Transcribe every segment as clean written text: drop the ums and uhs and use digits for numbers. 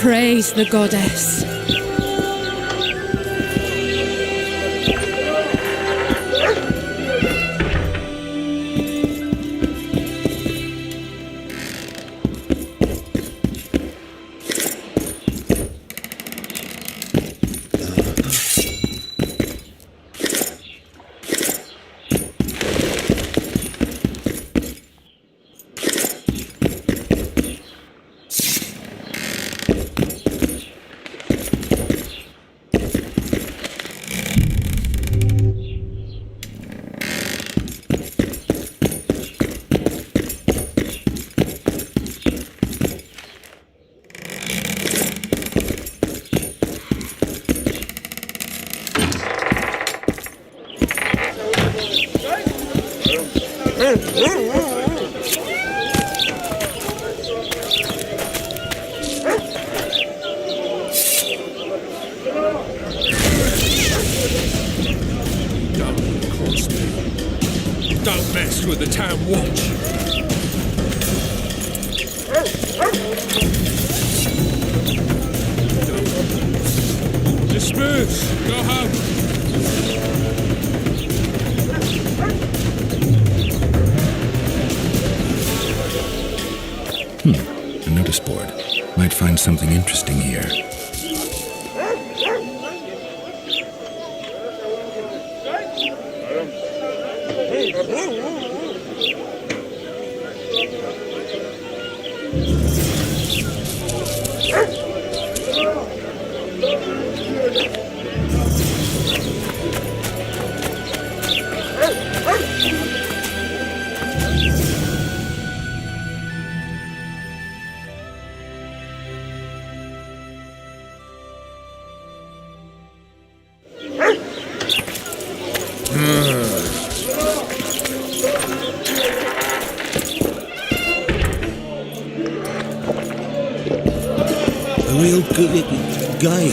Praise the goddess. Don't mess with the town watch. Disperse. Go home. A notice board. Might find something interesting here. A real good guy.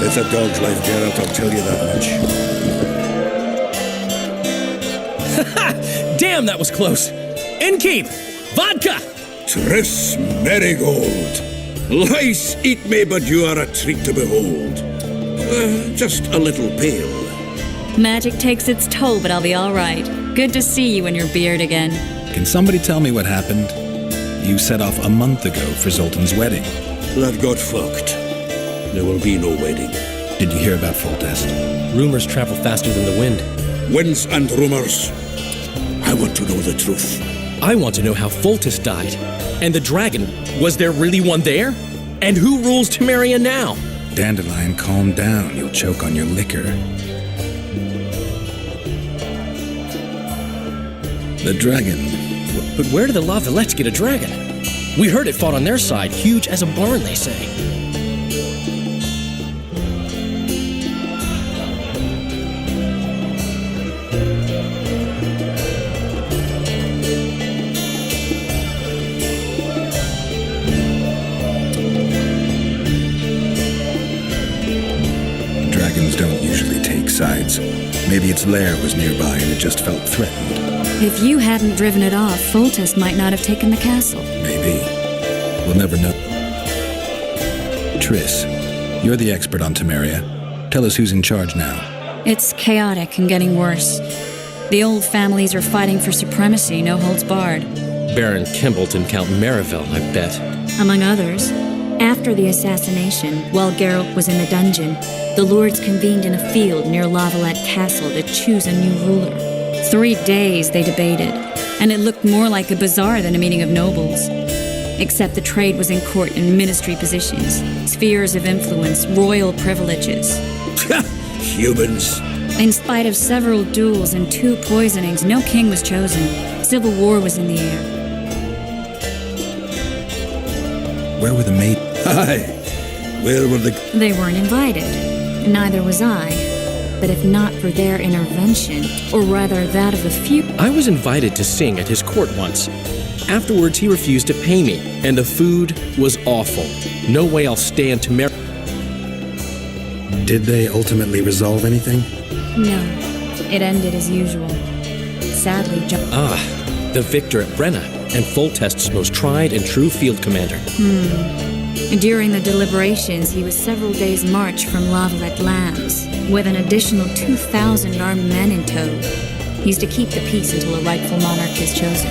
It's a dog's life, Geralt, I'll tell you that much. Damn, that was close. Innkeep! Vodka! Triss Merigold. Lice eat me, but you are a treat to behold. Just a little pale. Magic takes its toll, but I'll be all right. Good to see you and your beard again. Can somebody tell me what happened? You set off a month ago for Zoltan's wedding. That got fucked. There will be no wedding. Did you hear about Foltest? Rumors travel faster than the wind. Winds and rumors. I want to know the truth. I want to know how Foltest died. And the dragon, was there really one there? And who rules Temeria now? Dandelion, calm down. You'll choke on your liquor. The dragon. But where did the La Villettes get a dragon? We heard it fought on their side, huge as a barn, they say. Dragons don't usually take sides. Maybe its lair was nearby and it just felt threatened. If you hadn't driven it off, Foltest might not have taken the castle. Maybe. We'll never know. Triss, you're the expert on Temeria. Tell us who's in charge now. It's chaotic and getting worse. The old families are fighting for supremacy, no holds barred. Baron Kimbolt and Count Merivale, I bet. Among others. After the assassination, while Geralt was in the dungeon, the lords convened in a field near La Valette Castle to choose a new ruler. 3 days they debated, and it looked more like a bazaar than a meeting of nobles. Except the trade was in court and ministry positions, spheres of influence, royal privileges. Humans. In spite of several duels and 2 poisonings, no king was chosen. Civil war was in the air. Where were the maids? Aye. Where were the... They weren't invited. Neither was I. But if not for their intervention, or rather that of a few... I was invited to sing at his court once. Afterwards, he refused to pay me, and the food was awful. No way I'll stand to marry. Did they ultimately resolve anything? No, it ended as usual. Sadly, The victor at Brenna, and Foltest's most tried and true field commander. During the deliberations, he was several days' march from Lavalette lands, with an additional 2,000 armed men in tow. He's to keep the peace until a rightful monarch is chosen.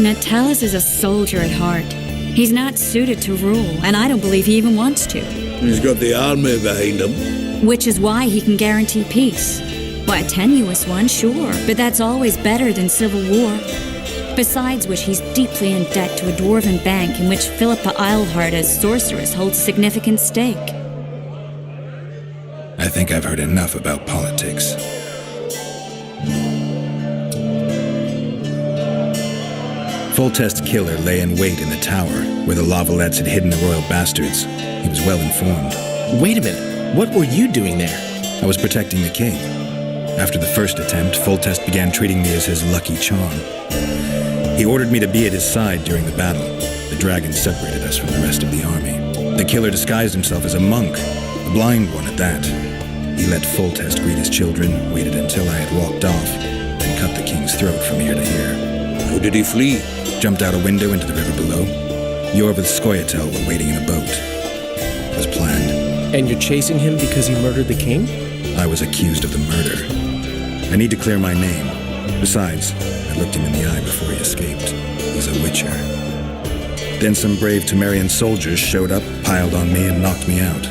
Natalis is a soldier at heart. He's not suited to rule, and I don't believe he even wants to. He's got the army behind him. Which is why he can guarantee peace. Why, a tenuous one, sure, but that's always better than civil war. Besides which, he's deeply in debt to a dwarven bank in which Philippa Eilhart as sorceress holds significant stake. I think I've heard enough about politics. Foltest's killer lay in wait in the tower, where the Lavalettes had hidden the royal bastards. He was well informed. Wait a minute, what were you doing there? I was protecting the king. After the first attempt, Foltest began treating me as his lucky charm. He ordered me to be at his side during the battle. The dragon separated us from the rest of the army. The killer disguised himself as a monk, a blind one at that. He let Foltest greet his children, waited until I had walked off, then cut the king's throat from ear to ear. How did he flee? Jumped out a window into the river below. Yorv with Skoyatel were waiting in a boat. It was planned. And you're chasing him because he murdered the king? I was accused of the murder. I need to clear my name. Besides, I looked him in the eye before he escaped. He's a witcher. Then some brave Temerian soldiers showed up, piled on me, and knocked me out.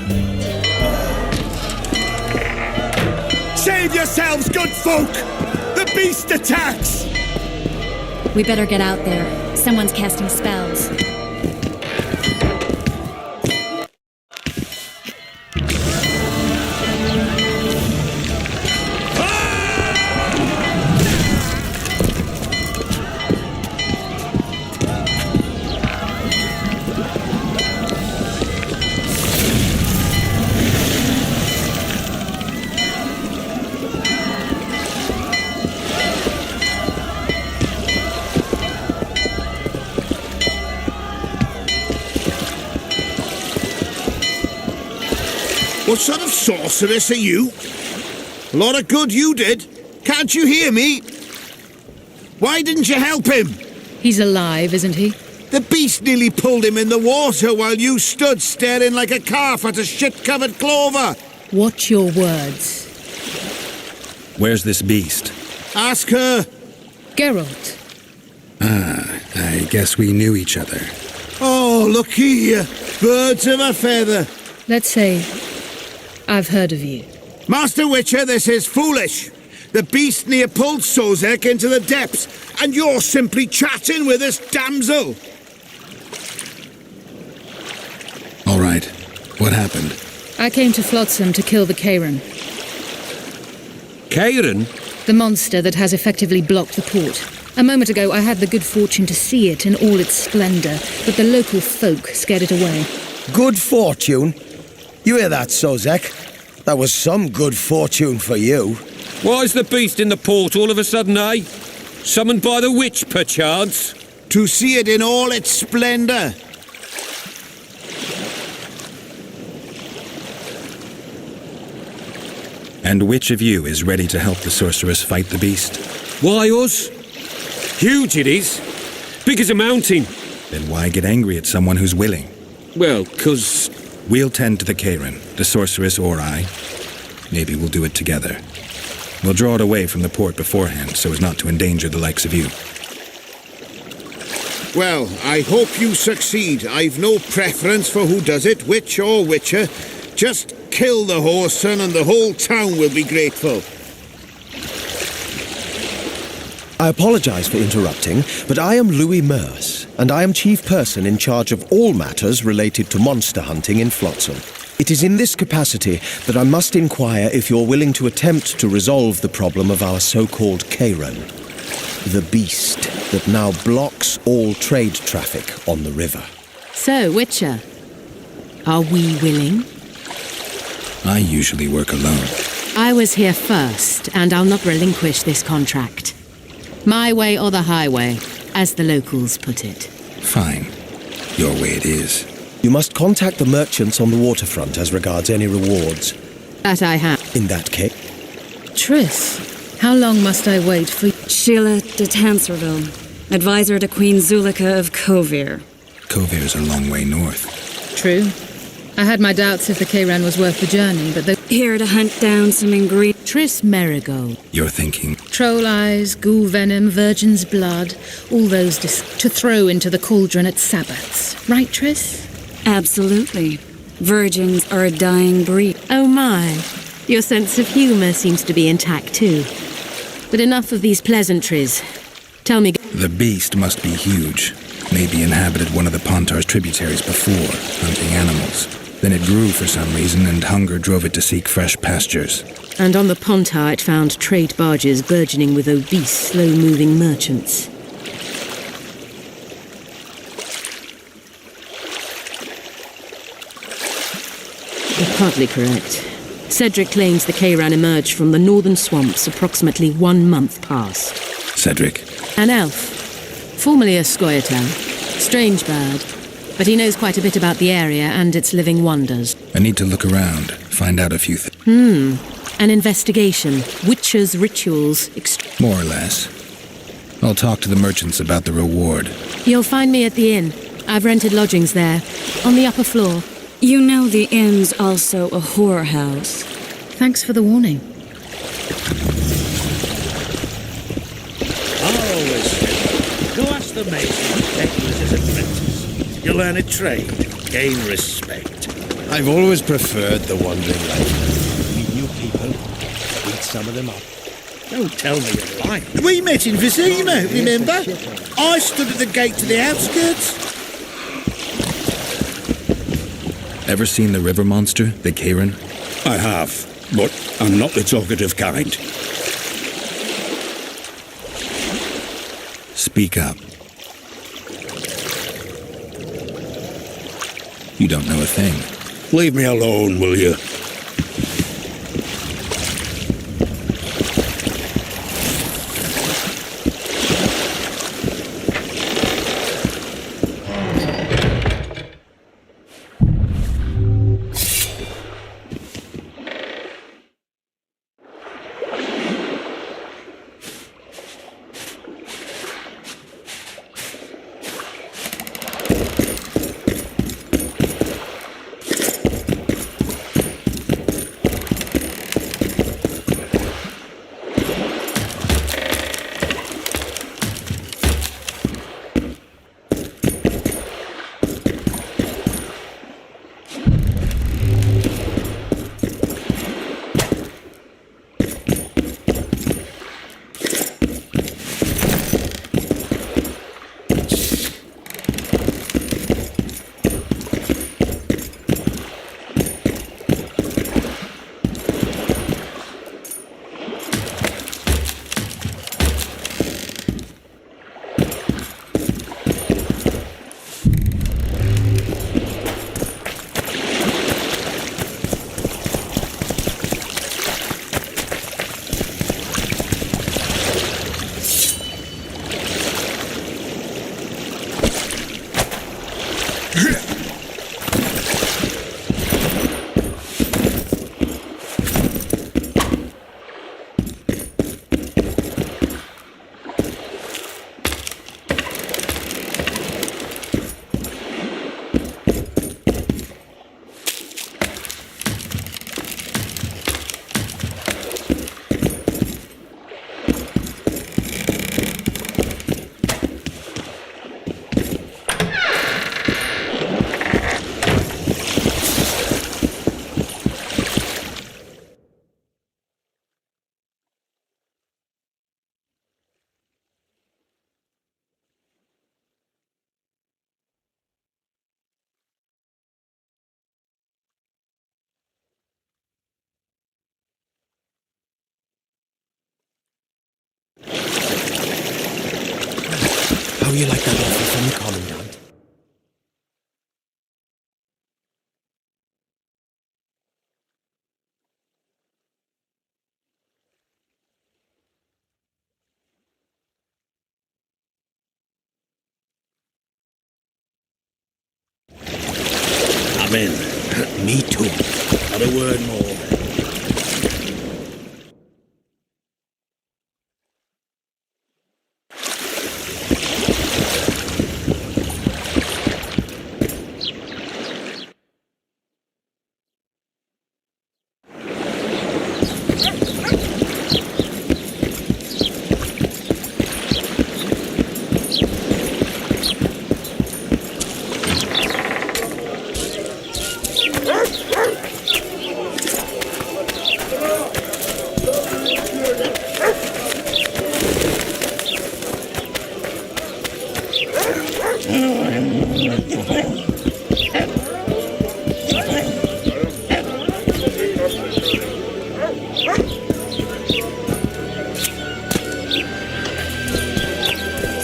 Save yourselves, good folk! The beast attacks! We better get out there. Someone's casting spells. What sort of sorceress are you? A lot of good you did. Can't you hear me? Why didn't you help him? He's alive, isn't he? The beast nearly pulled him in the water while you stood staring like a calf at a shit-covered clover. Watch your words. Where's this beast? Ask her. Geralt. I guess we knew each other. Oh, look here. Birds of a feather. Let's say I've heard of you. Master Witcher, this is foolish. The beast near pulled Sozek into the depths, and you're simply chatting with this damsel. All right. What happened? I came to Flotsam to kill the Kairan, Kairan? the monster that has effectively blocked the port. A moment ago, I had the good fortune to see it in all its splendor, but the local folk scared it away. Good fortune? You hear that, Sozek? That was some good fortune for you. Why's the beast in the port all of a sudden, eh? Summoned by the witch, perchance? To see it in all its splendor. And which of you is ready to help the sorceress fight the beast? Why, us? Huge it is. Big as a mountain. Then why get angry at someone who's willing? Well, 'cause... We'll tend to the Kairan, the sorceress or I. Maybe we'll do it together. We'll draw it away from the port beforehand so as not to endanger the likes of you. Well, I hope you succeed. I've no preference for who does it, witch or witcher. Just kill the whoreson and the whole town will be grateful. I apologize for interrupting, but I am Louis Merce, and I am chief person in charge of all matters related to monster hunting in Flotsam. It is in this capacity that I must inquire if you're willing to attempt to resolve the problem of our so-called Kairan, the beast that now blocks all trade traffic on the river. So, Witcher, are we willing? I usually work alone. I was here first, and I'll not relinquish this contract. My way or the highway. as the locals put it. Fine. Your way it is. You must contact the merchants on the waterfront as regards any rewards. That I have. In that case, Triss, how long must I wait for... Sheila de Tanserville, advisor to Queen Zulika of Kovir. Kovir's a long way north. True. I had my doubts if the Kayran was worth the journey, but the... Here to hunt down some ingredients. Triss Merigold. You're thinking, Troll eyes, ghoul venom, virgin's blood, all those to throw into the cauldron at Sabbaths. Right, Triss? Absolutely. Virgins are a dying breed. Oh my. Your sense of humour seems to be intact too. But enough of these pleasantries. Tell me... the beast must be huge. Maybe inhabited one of the Pontar's tributaries before, hunting animals. Then it grew for some reason, and hunger drove it to seek fresh pastures. And on the Pontar it found trade barges burgeoning with obese, slow-moving merchants. You're partly correct. Cedric claims the Kayran emerged from the northern swamps approximately 1 month past. Cedric, An elf, formerly a Scoia'tael. Strange bird, but he knows quite a bit about the area and its living wonders. I need to look around, find out a few things. An investigation, witches' rituals, More or less. I'll talk to the merchants about the reward. You'll find me at the inn. I've rented lodgings there, on the upper floor. You know the inn's also a whorehouse. Thanks for the warning. I always said, go ask the mason who met you as his apprentice. You'll learn a trade, gain respect. I've always preferred the wandering life. Meet new people, beat some of them up. Don't tell me you're lying. We met in Vizima, remember? I stood at the gate to the outskirts. Ever seen the river monster, the Kayran? I have, but I'm not the talkative kind. Speak up. You don't know a thing. Leave me alone, will you? how you like that offer from the Commandant? I'm in. Me too. Not a word more.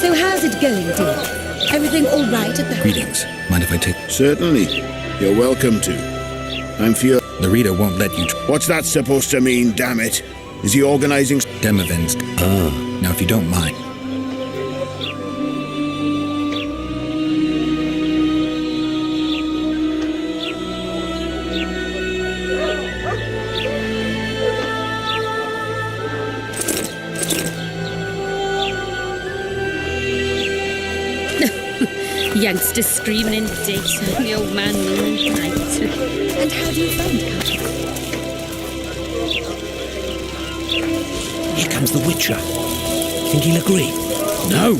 So how's it going, dear? Everything all right at the... Greetings. Mind if I take... Certainly. You're welcome to. I'm Fiona. The reader won't let you... What's that supposed to mean, damn it? Is he organizing... Demavend's... Now, if you don't mind... Youngsters screaming in the daytime, the old man moaning at night. And how do you find Carl? Here comes the Witcher. Think he'll agree? No,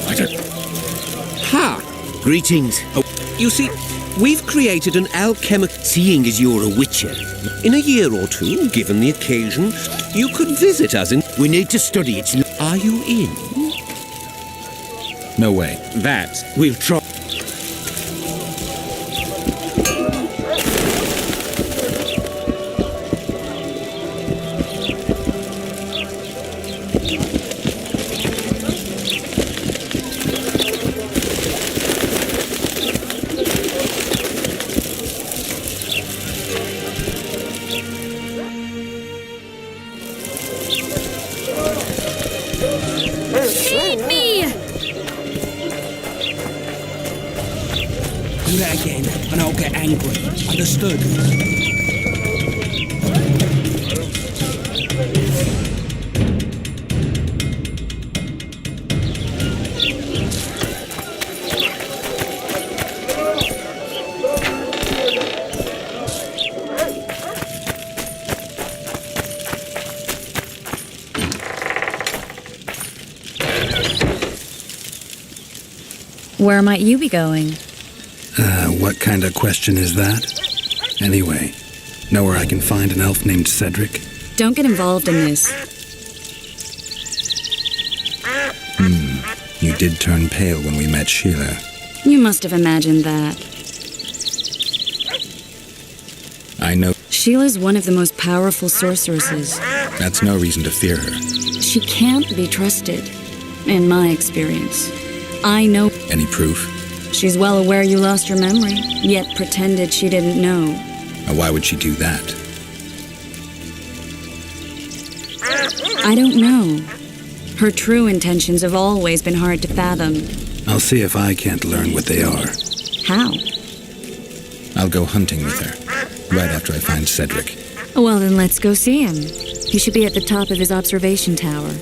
I don't... Ha! Greetings. Oh, You see, we've created an alchemic... Seeing as you're a witcher, in a year or two, given the occasion, you could visit us in... We need to study its... Are you in? No way. That we'll try... Feed me! Do that again, and I'll get angry. Understood? Where might you be going? What kind of question is that? Anyway, know where I can find an elf named Cedric? Don't get involved in this. You did turn pale when we met Sheila. You must have imagined that. I know Sheila's one of the most powerful sorceresses. that's no reason to fear her. She can't be trusted, in my experience. I know Any proof? she's well aware you lost your memory, yet pretended she didn't know. Now, why would she do that? I don't know. Her true intentions have always been hard to fathom. I'll see if I can't learn what they are. How? I'll go hunting with her, right after I find Cedric. Well, then let's go see him. He should be at the top of his observation tower.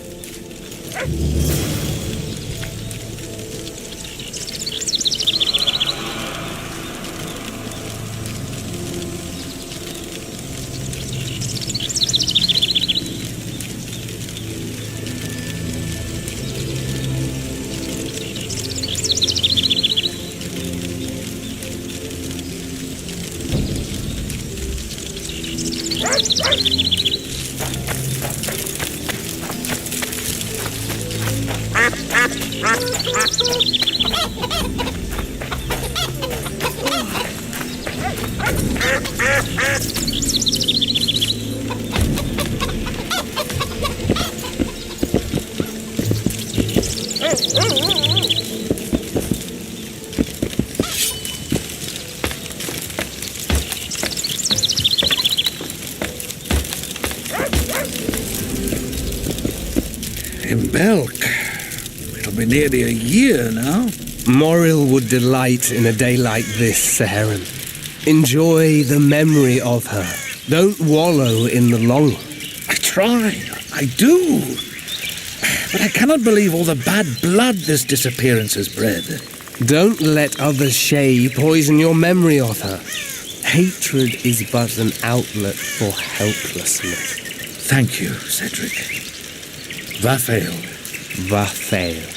In Belk. It'll be nearly a year now. Moril would delight in a day like this, Sir Heron. Enjoy the memory of her. Don't wallow in the longing. I try. I do. But I cannot believe all the bad blood this disappearance has bred. Don't let others' shade poison your memory of her. Hatred is but an outlet for helplessness. Thank you, Cedric. Vafael. Vafael.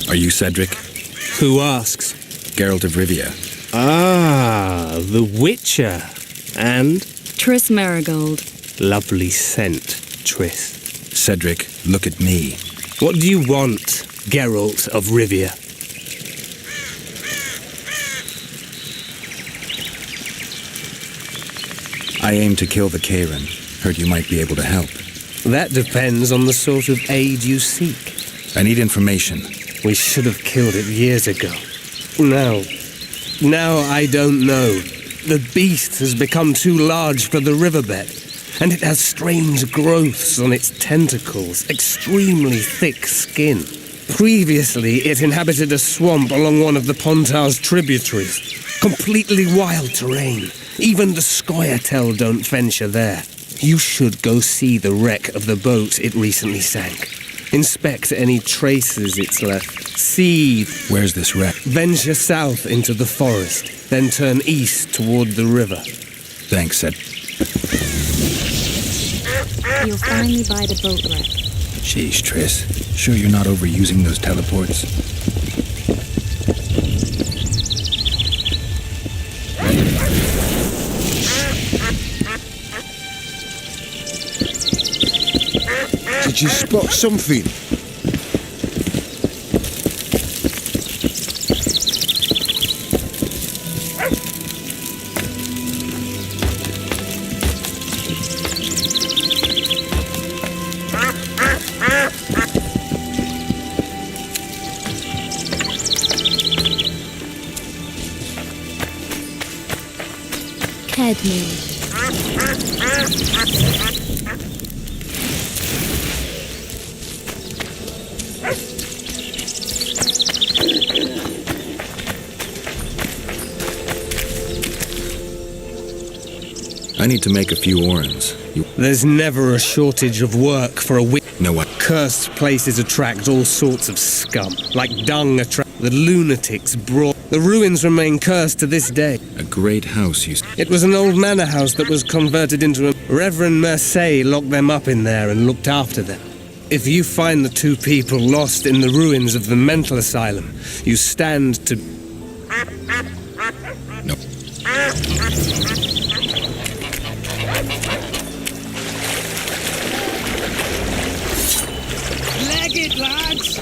Are you Cedric? Who asks? Geralt of Rivia. Ah, the Witcher. And? Triss Marigold. Lovely scent, Triss. Cedric, look at me. What do you want, Geralt of Rivia? I aim to kill the Karen. Heard you might be able to help. That depends on the sort of aid you seek. I need information. We should have killed it years ago. Now I don't know. The beast has become too large for the riverbed, and it has strange growths on its tentacles, extremely thick skin. Previously, it inhabited a swamp along one of the Pontar's tributaries. Completely wild terrain. Even the Scoia'tael don't venture there. You should go see the wreck of the boat it recently sank. Inspect any traces it's left. See... Where's this wreck? Venture south into the forest, then turn east toward the river. Thanks, Ed. You'll find me by the boat wreck. Sheesh, Triss. Sure you're not overusing those teleports? Did you spot something? Cadmium. I need to make a few orans. There's never a shortage of work for a No what? Cursed places attract all sorts of scum, like dung attract the lunatics brought. The ruins remain cursed to this day. A great house you... It was an old manor house that was converted into a... Reverend Mercier locked them up in there and looked after them. If you find the two people lost in the ruins of the mental asylum, you stand to... No. Leg it, lads!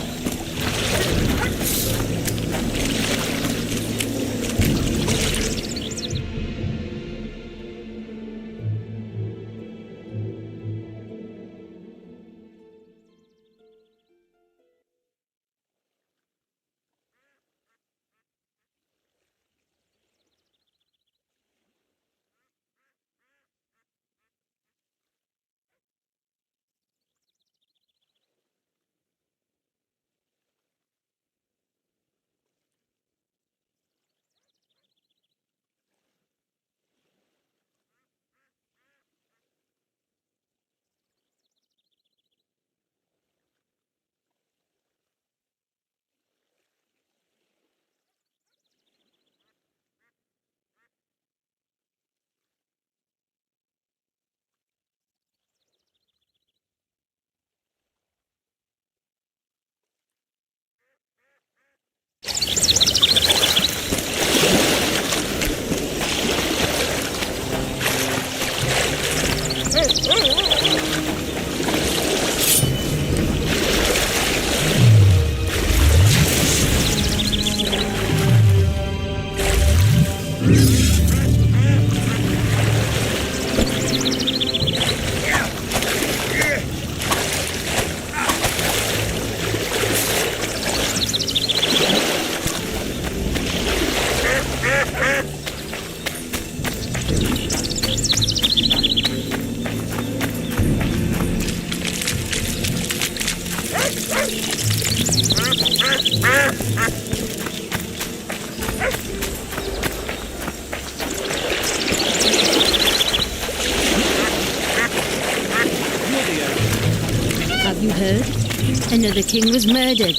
after the king was murdered.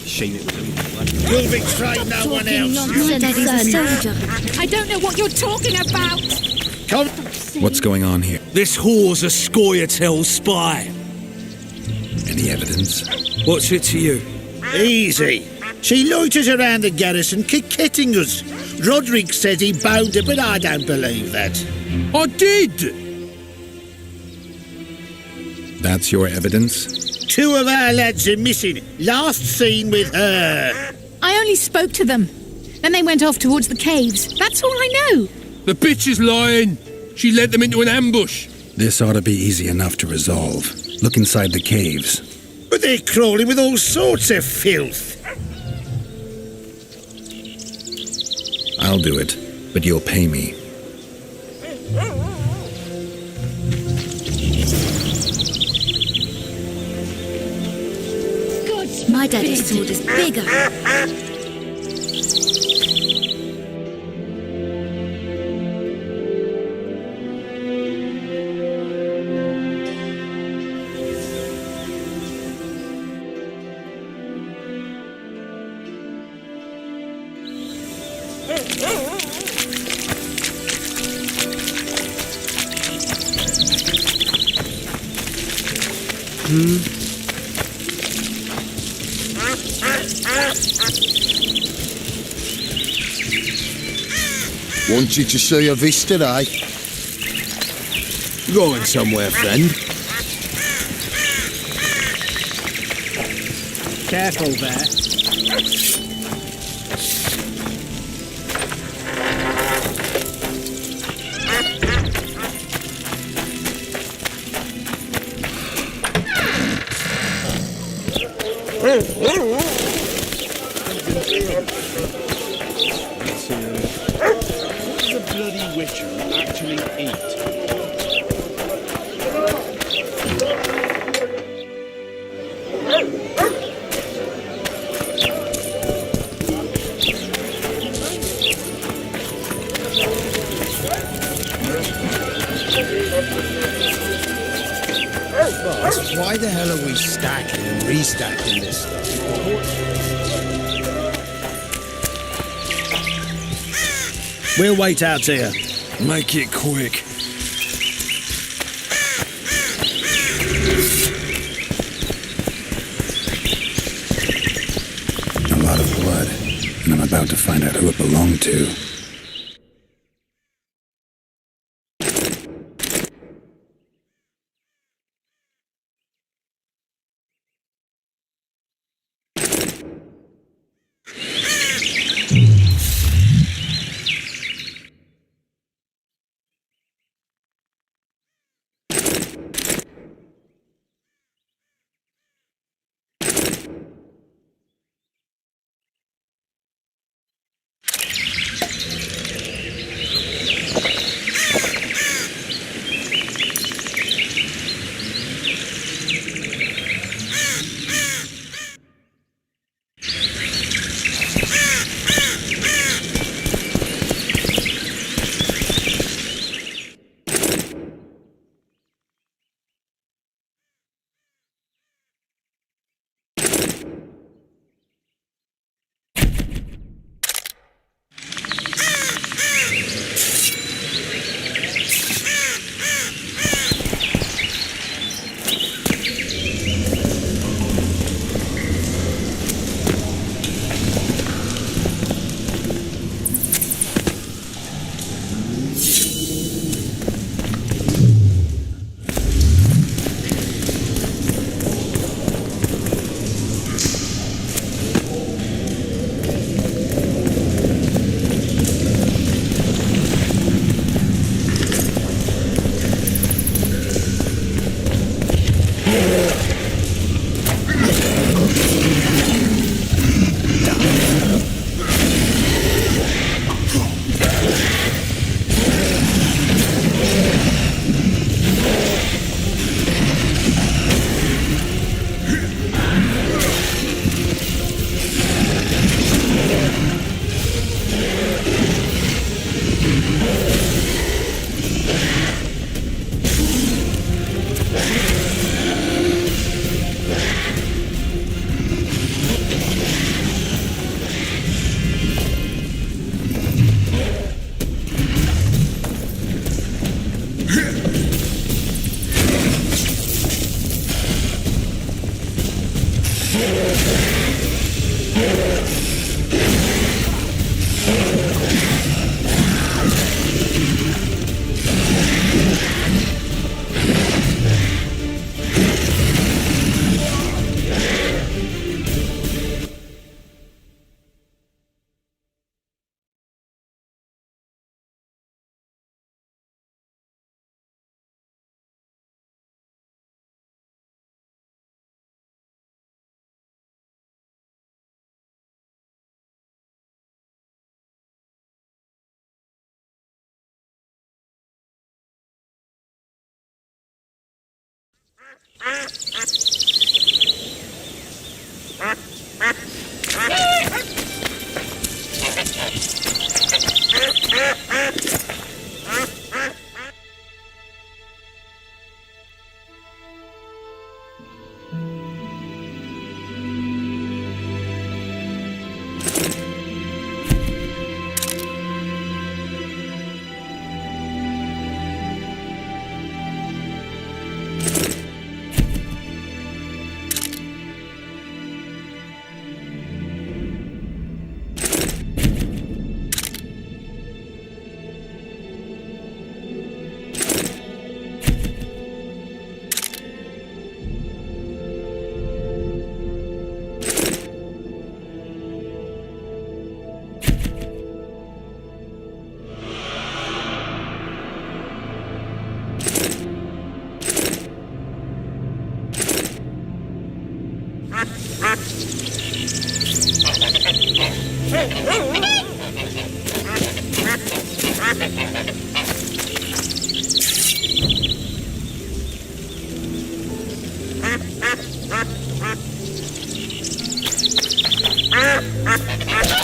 Shame it was only We'll betray no one else. My daddy's a soldier. I don't know what you're talking about! Come. What's going on here? This whore's a Scoia'tael spy. Any evidence? What's it to you? Easy. She loiters around the garrison, kick-kitting us. Roderick says he bound her, but I don't believe that. I did! That's your evidence? 2 of our lads are missing. Last seen with her. I only spoke to them. Then they went off towards the caves. That's all I know. The bitch is lying. She led them into an ambush. This ought to be easy enough to resolve. Look inside the caves. But they're crawling with all sorts of filth. I'll do it, but you'll pay me. My daddy's sword is bigger. Wanted to see a vista, eh? Going somewhere, friend? Careful there. The bloody witcher actually eat. Boss, why the hell are we stacking and restacking this stuff? We'll wait out here. Make it quick. A lot of blood, and I'm about to find out who it belonged to.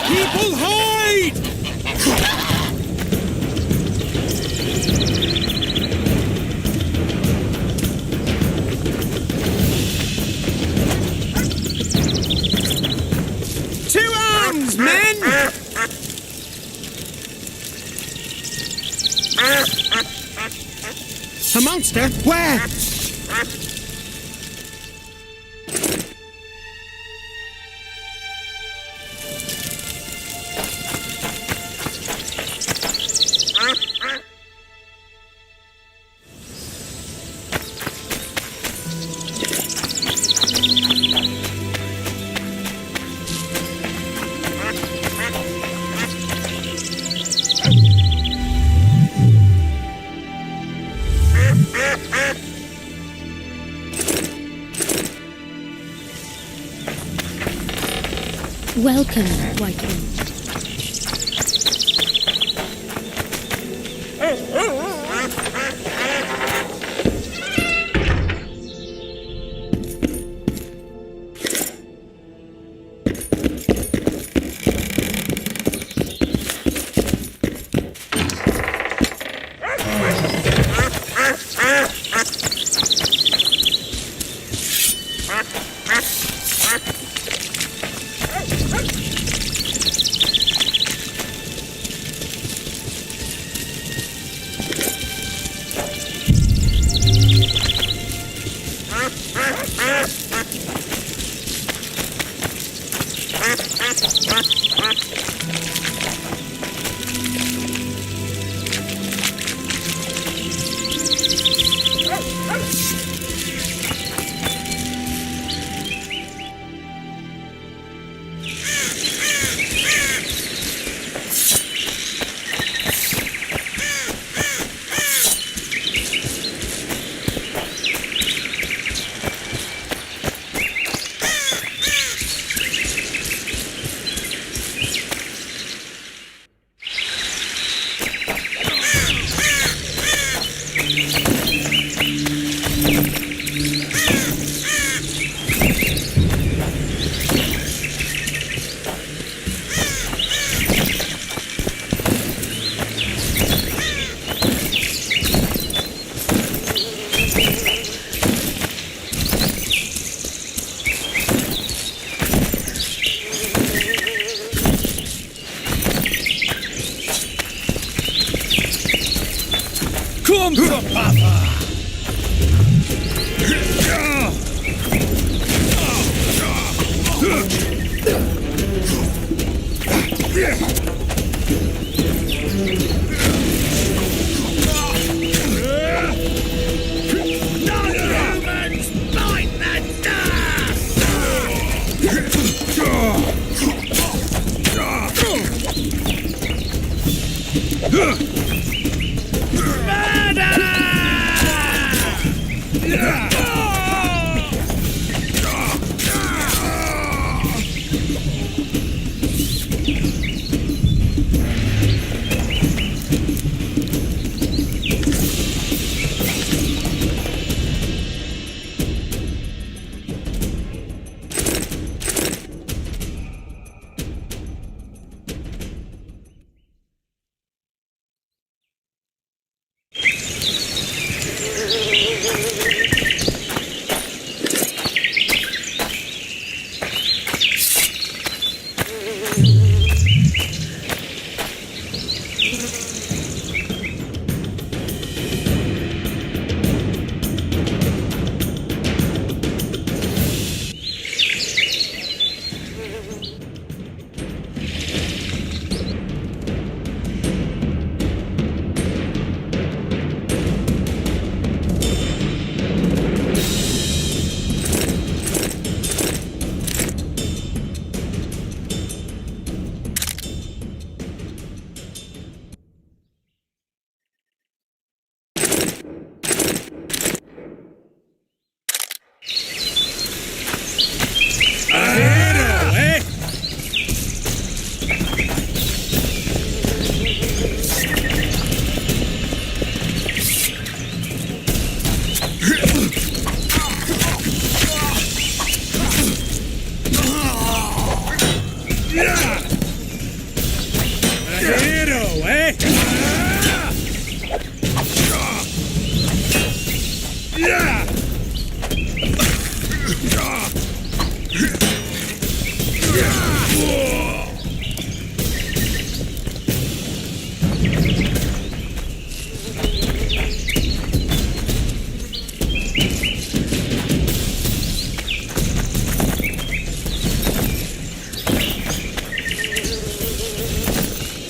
People hide! To arms, men! A monster? Where? Welcome, White Wing. Come to Papa! A hero, eh?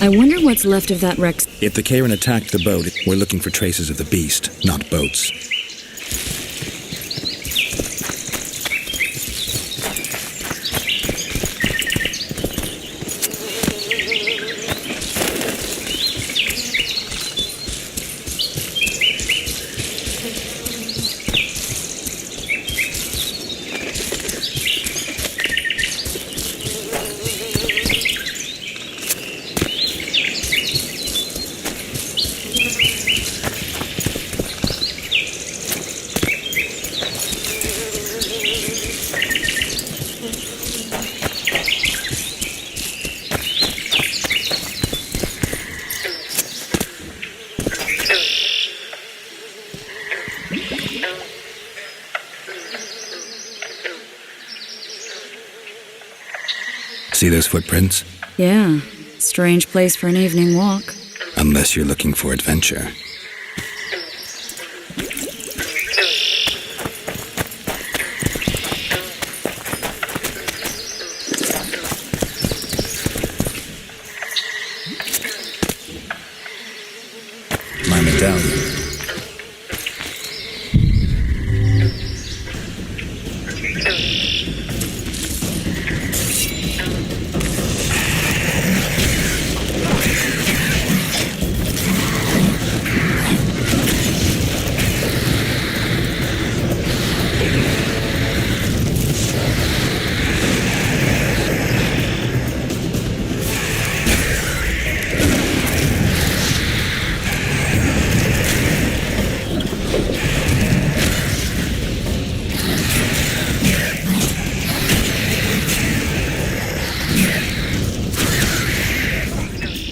I wonder what's left of that Rex. If the Karen attacked the boat, we're looking for traces of the beast, not boats. See those footprints? Yeah, strange place for an evening walk. Unless you're looking for adventure. My medallion.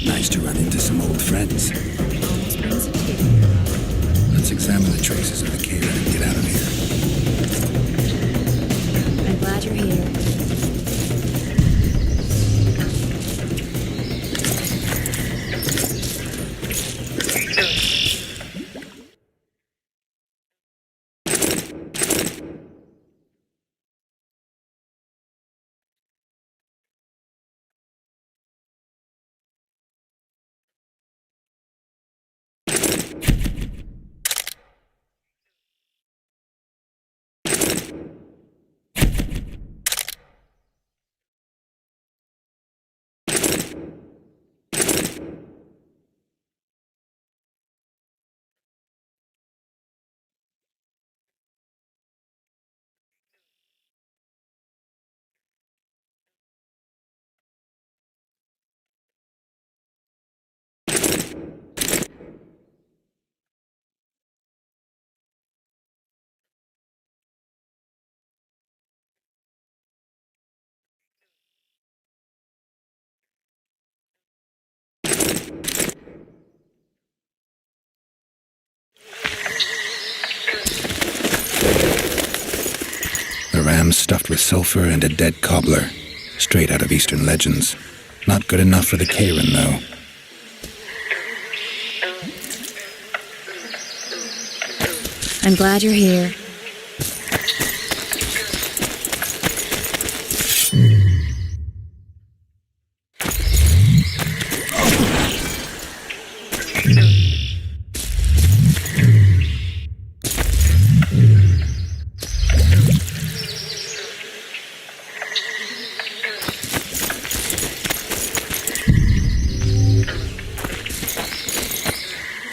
Nice to run into some old friends. Let's examine the traces of the cave and get out of here. I'm glad you're here. A ram stuffed with sulfur and a dead cobbler. Straight out of Eastern legends. Not good enough for the Karen, though. I'm glad you're here.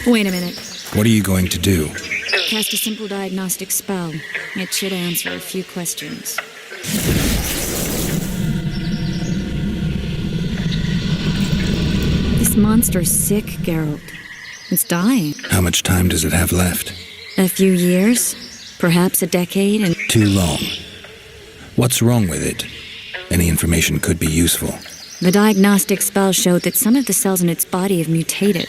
Wait a minute. What are you going to do? Cast a simple diagnostic spell. It should answer a few questions. This monster's sick, Geralt. It's dying. How much time does it have left? A few years? Perhaps a decade and... Too long. What's wrong with it? Any information could be useful. The diagnostic spell showed that some of the cells in its body have mutated.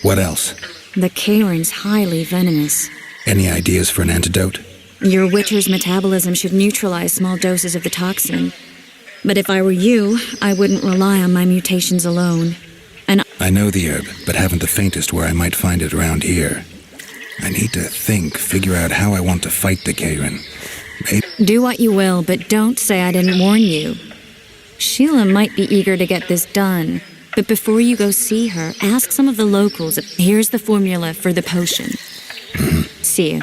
What else? The Kayrin's highly venomous. Any ideas for an antidote? Your Witcher's metabolism should neutralize small doses of the toxin. But if I were you, I wouldn't rely on my mutations alone. And I know the herb, but haven't the faintest where I might find it around here. I need to figure out how I want to fight the Kayrin. Maybe. Do what you will, but don't say I didn't warn you. Sheila might be eager to get this done, but before you go see her, ask some of the locals. Here's the formula for the potion. See you.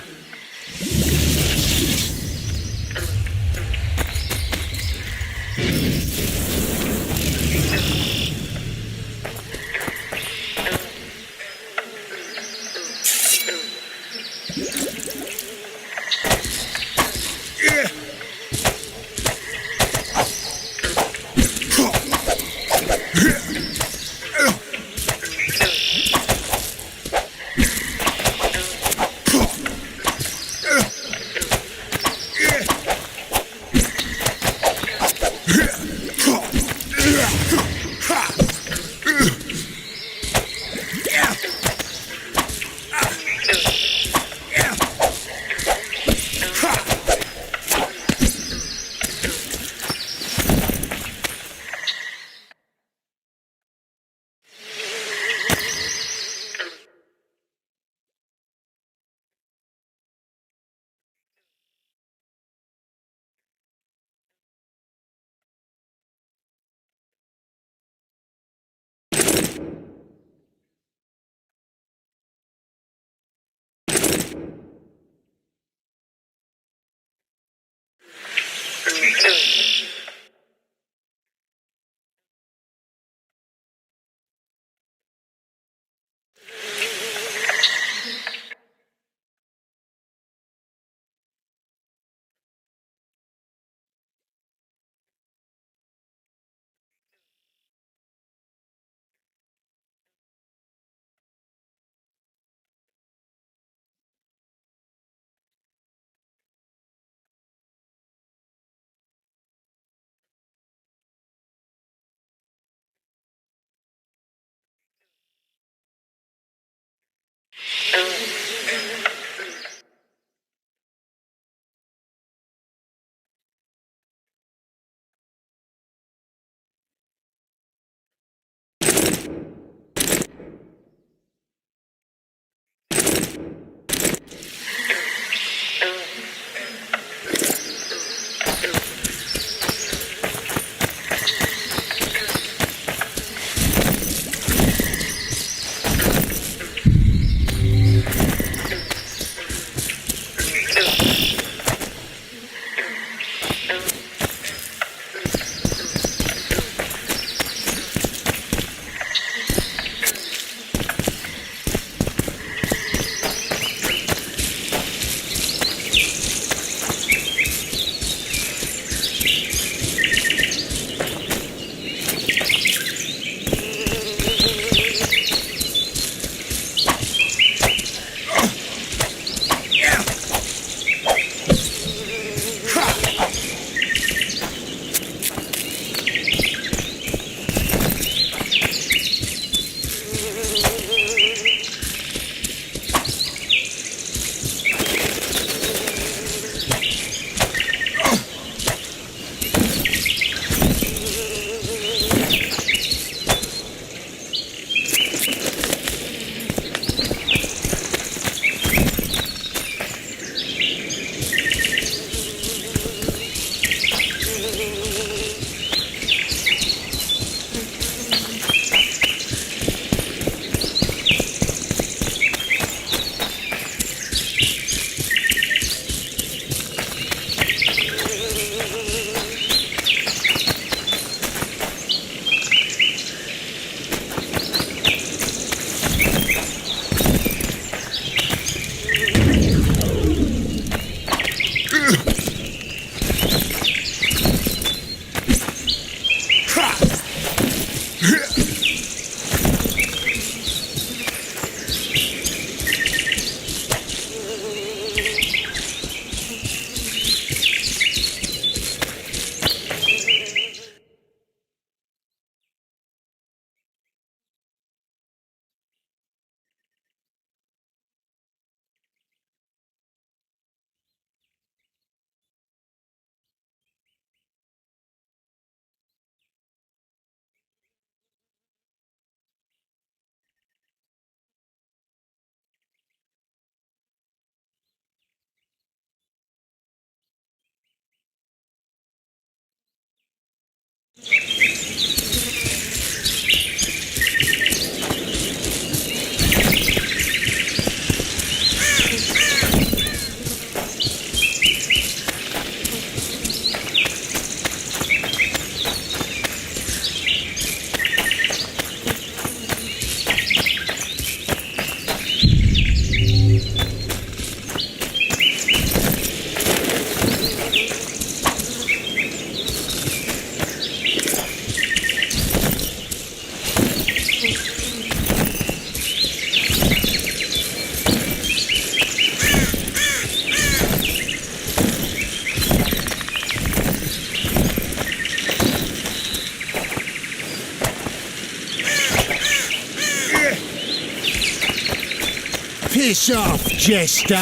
Piss off, jester.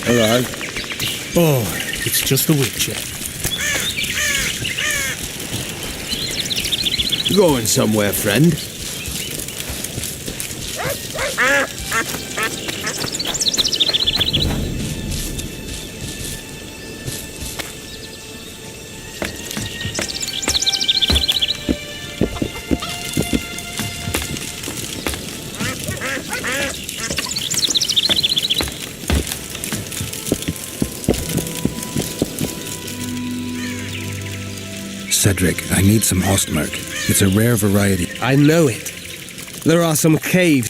Hello. Oh, it's just the Witcher. Going somewhere, friend? Cedric, I need some Ostmark. It's a rare variety. I know it. There are some caves.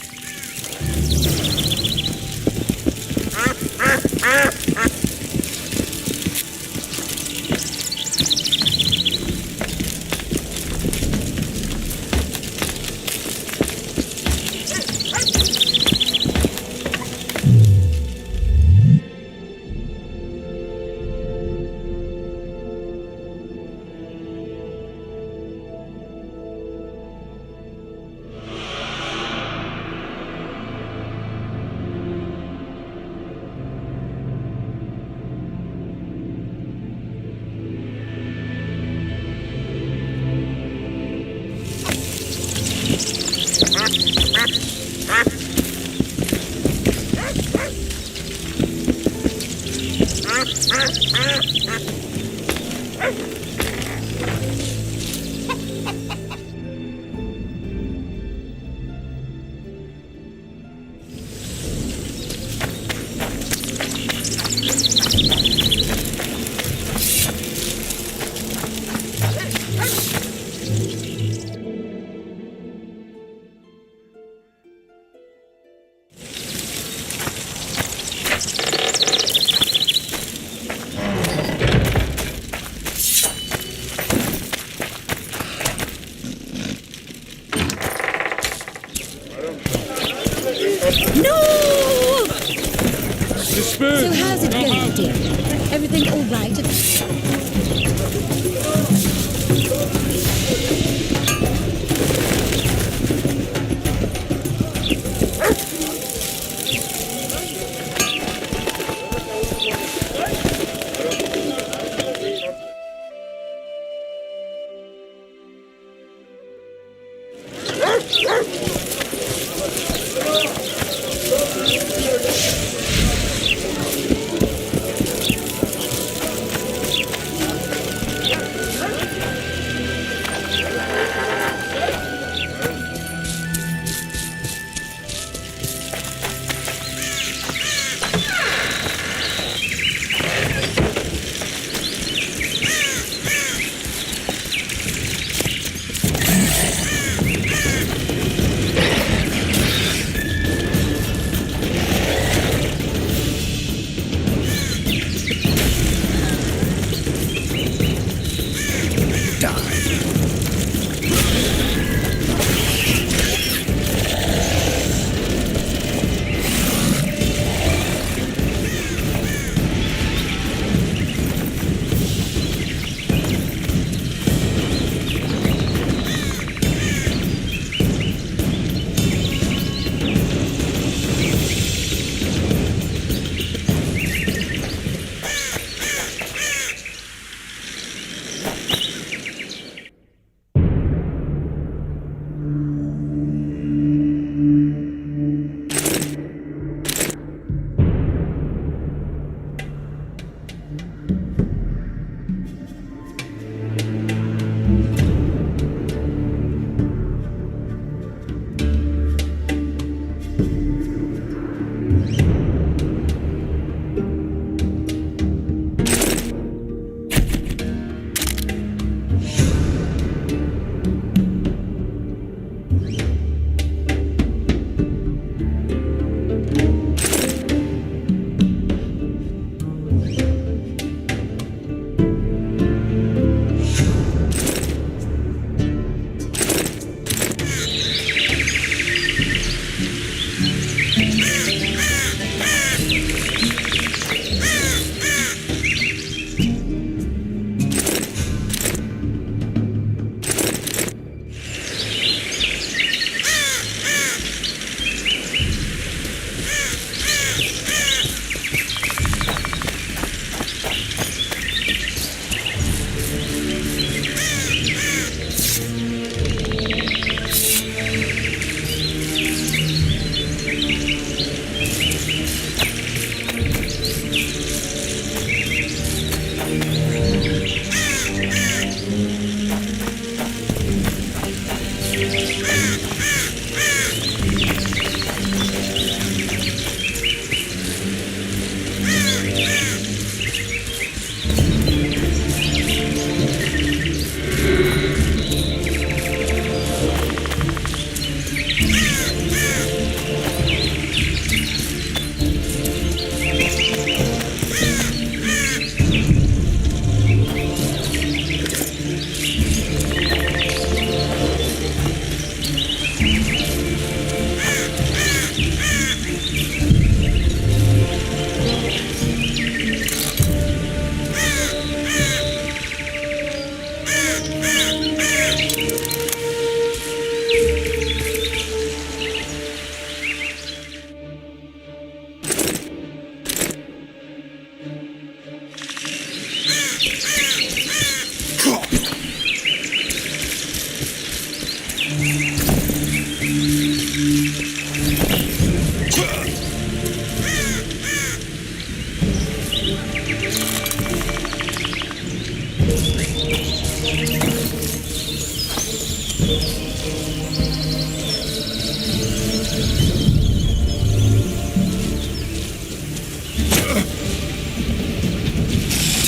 So how's it going, dear? Everything all right?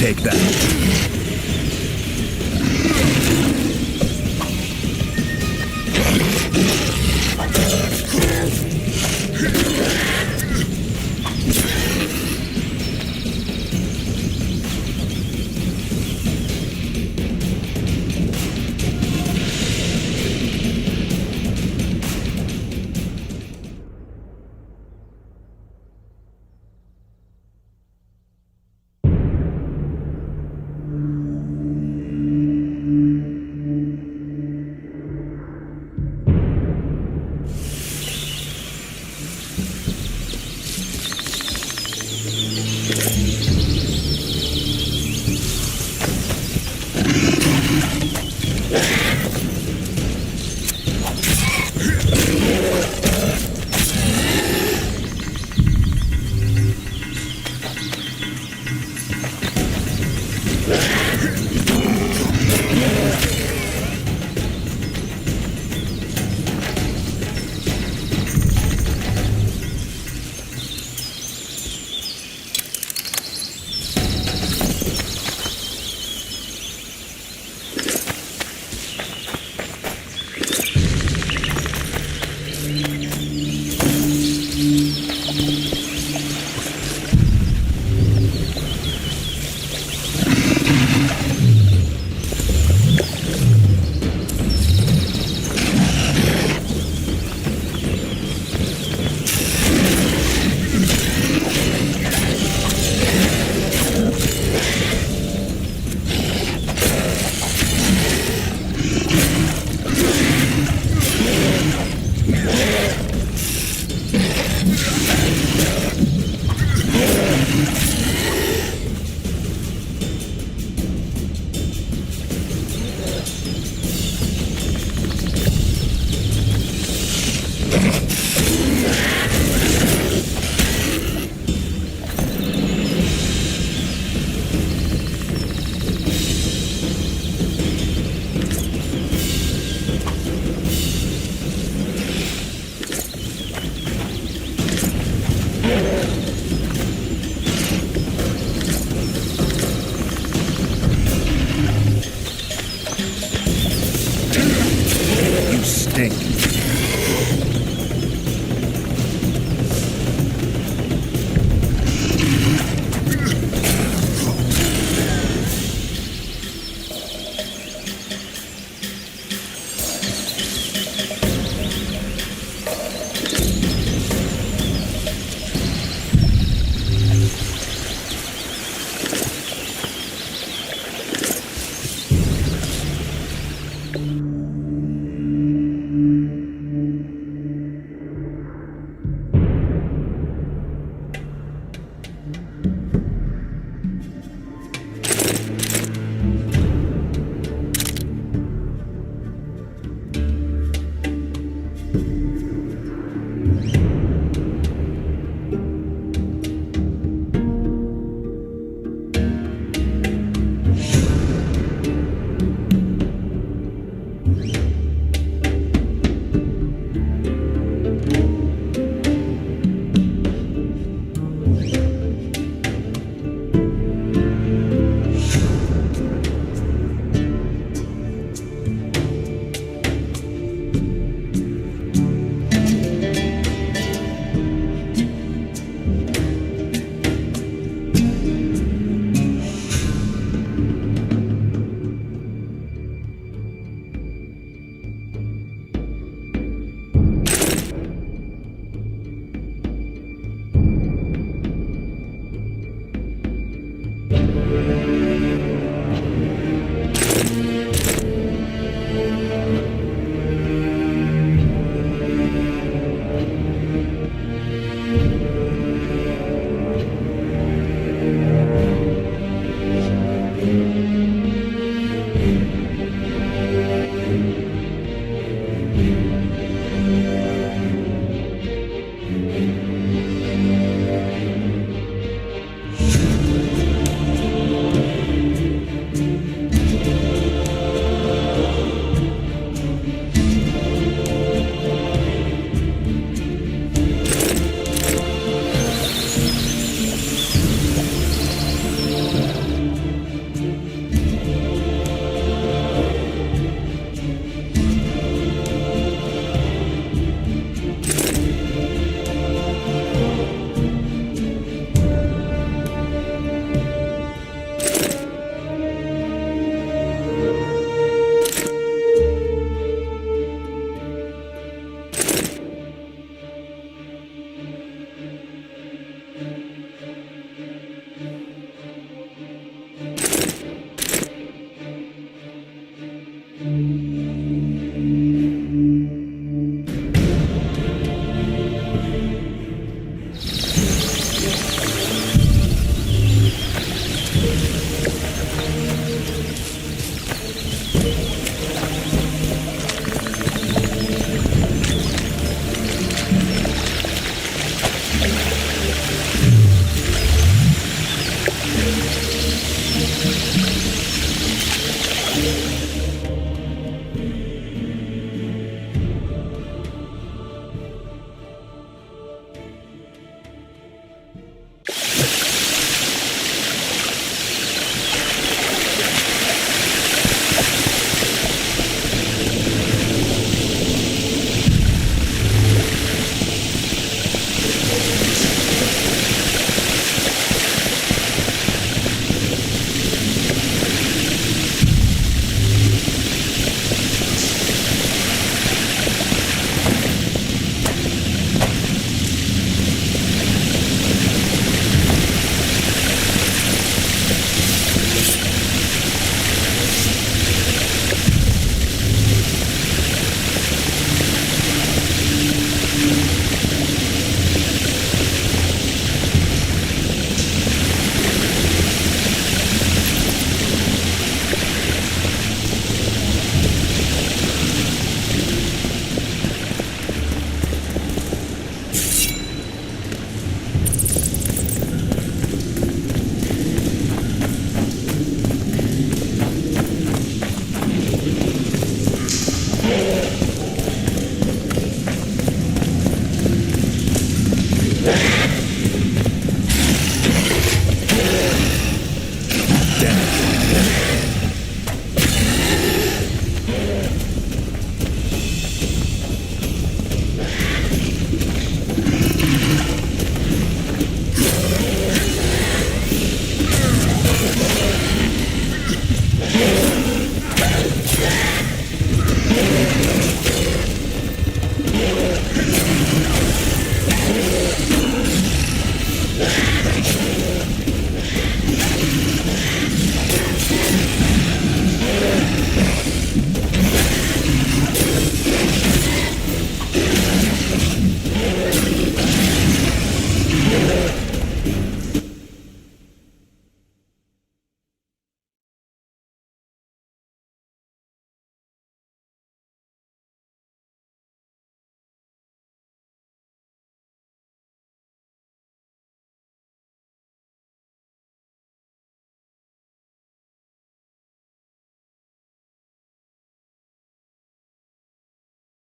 Take that.